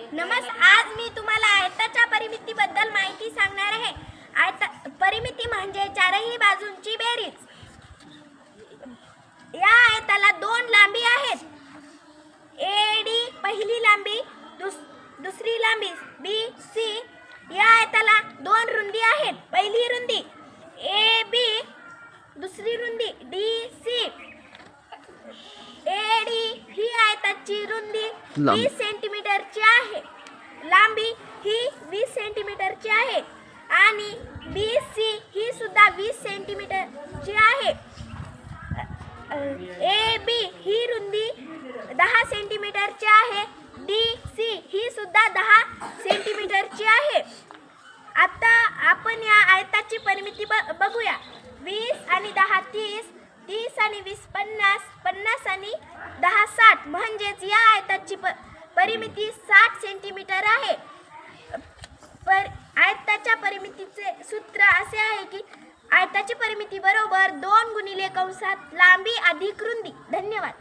आज मी तुम्हाला आयताच्या परिमितीबद्दल माहिती सांगणार आहे। परिमिती म्हणजे चारही बाजूंची बेरीज। या आयताला दोन लांबी आहेत, AD पहिली लांबी, दुसरी लांबी BC। या आयताला दोन रुंदी आहेत, पहिली रुंदी AB, दुसरी रुंदी DC। AD ही आयताची रुंदी 20 सेंटीमीटरची आहे, लांबी ही 20 सेंटीमीटरची आहे आणि BC ही सुद्धा 20 सेंटीमीटरची आहे। AB ही रुंदी 10 सेंटीमीटरची आहे, DC ही सुद्धा 10 सेंटीमीटरची आहे। आता आपण या आयताची परिमिती बघूया। 20 आणि 10 30, 30 आणि 20 50, 50 आणि 10 60, म्हणजेच या आयताची परिमिती 60 सेंटीमीटर आहे। आयताच्या परिमितीचे सूत्र असे आहे की आयताची परिमिती बरोबर 2 गुणिले कंसात लांबी अधिक रुंदी। धन्यवाद।